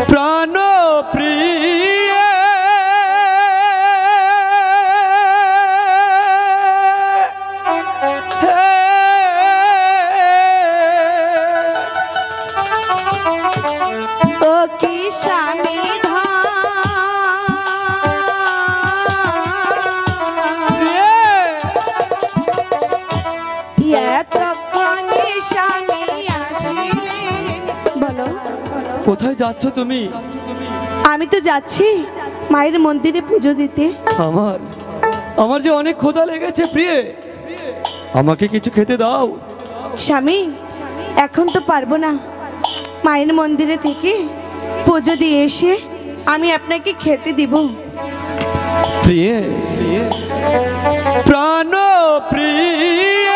প্রাণ প্রিয় ও কি স্বামী কোথায় যাচ্ছ তুমি? আমি তো যাচ্ছি মায়ের মন্দিরে পুজো দিতে। আমার যে অনেক ক্ষুধা লেগেছে প্রিয়ে, আমাকে কিছু খেতে দাও। স্বামী এখন তো পারবো না, মায়ের মন্দিরে থেকে পুজো দিয়ে এসে আমি আপনাকে খেতে দিব। প্রিয়ে প্রাণ প্রিয়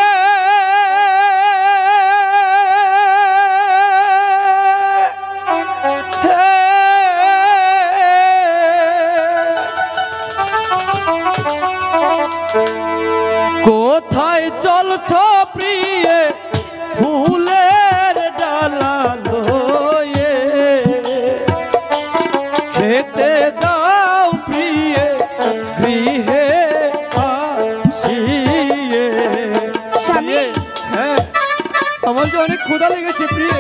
কোথায় চলছ প্রিয়ে ফুলের ডালা লয়ে, খেতে দাও প্রিয়ে গৃহে আসিয়ে। স্বামী হ্যাঁ, আমার যে অনেক ক্ষুধা লেগেছে প্রিয়ে,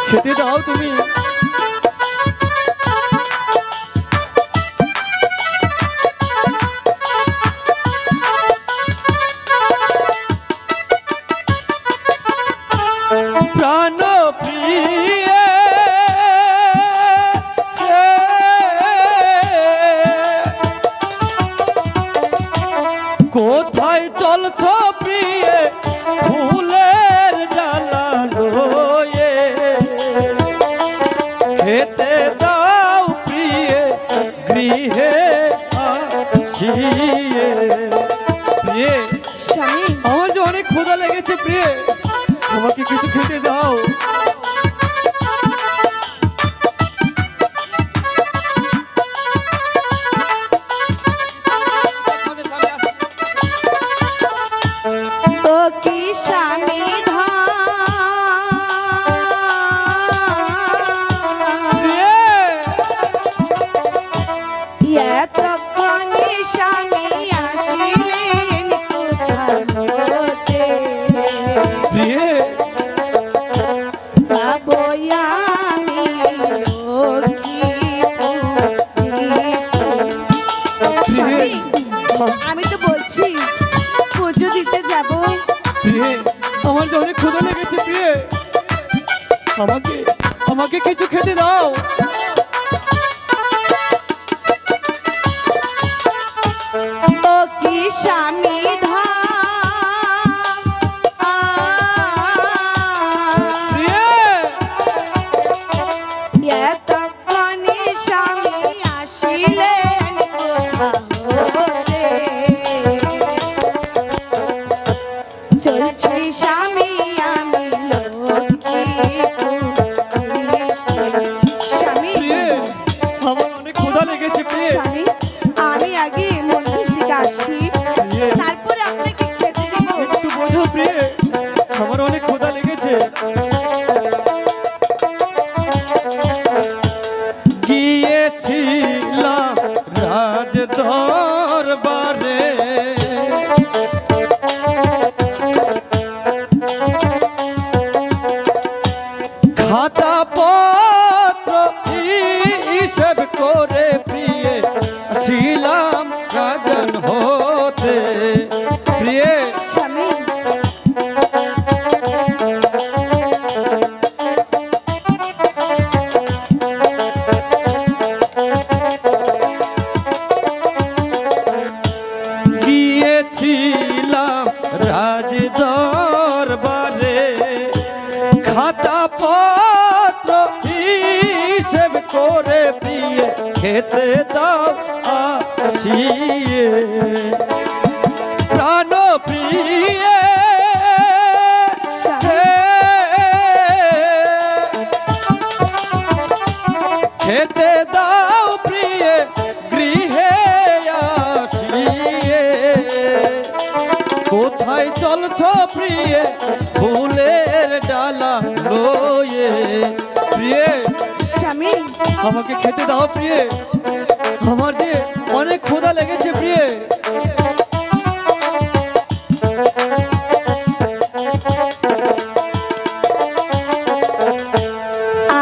খেতে দাও তুমি। প্রাণ প্রিয় কোথায় চলছ প্রিয়ে ফুলের ডালা লয়ে, খেতে দাও প্রিয়ে গৃহে আসিয়ে। প্রিয়ে স্বামী আমার যে অনেক ক্ষুধা লেগেছে প্রিয়ে, আমাকে কিছু খেতে দাও। ও কি স্বামী এতক্ষণে স্বামী আসিলেন কোথা হতে, প্রিয়ে আমি স্বামী আমি তো বলছি পুজো দিতে যাব। প্রিয়ে আমার যে অনেক ক্ষুধা লেগেছে প্রিয়ে, আমাকে কিছু খেতে দাও। ও কি স্বামী এতক্ষণে স্বামী আসিলেন কোথা হতে, চলছি স্বামী আমি স্বামী আমার অনেক ক্ষুধা লেগেছে প্রিয়ে। স্বামী আমি আগে মন্দির থেকে আসি, তারপরে আপনাকে খেতে দেব। একটু বোঝো প্রিয়ে, আমার অনেক ক্ষুধা লেগেছে। গিয়েছিলাম রাজ দরবারে, খাতা পত্র হিসেব করে প্রিয়ে ছিলাম রাজন হতে। প্রিয়ে স্বামী গিয়েছিলাম রাজ দরবারে, খাতা পত্র হিসেব করে প্রিয়ে খেতে দাও আসিয়ে। প্রাণ প্রিয়ে খেতে দাও প্রিয়ে গৃহে আসিয়ে। কোথায় চলছ প্রিয়ে ফুলের ডালা লয়ে, প্রিয়ে স্বামী আমাকে খেতে দাও প্রিয়ে, আমার যে অনেক ক্ষুধা লেগেছে প্রিয়ে।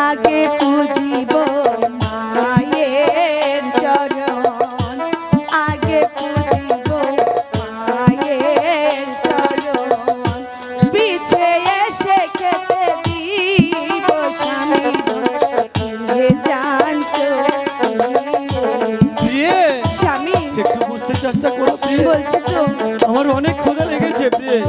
আগে পুজিব মায়ের চরণ, আগে পুজিব মায়ের চরণ, পিছে এসে খেতে দিব স্বামী জানছো প্রিয়ে স্বামী। একটু বুঝতে চেষ্টা করো প্রিয়ে, বলছি তো আমার অনেক ক্ষুধা লেগেছে প্রিয়ে।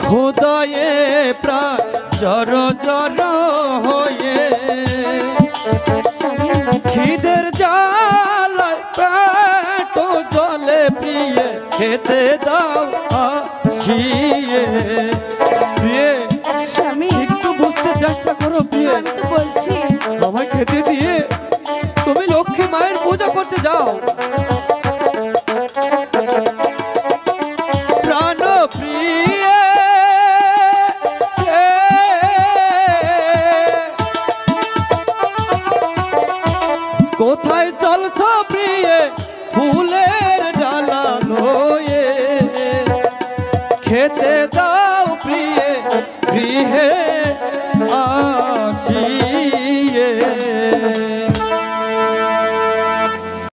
খোদায়ে প্রাণ জর জর হয়ে, স্বামী খিদের জ্বালায় পেট জলে প্রিয়ে, খেতে দাও আসিয়ে। প্রিয়ে স্বামী একটু বুঝতে চেষ্টা করো প্রিয়ে, আমি তো বলছি আমায় খেতে দিয়ে তুমি লক্ষ্মী মায়ের পূজা করতে যাও। প্রাণ প্রিয়ে কোথায় চলছ প্রিয়ে, ফুলের ডালা লয়ে, খেতে দাও প্রিয়ে, গৃহে আসি।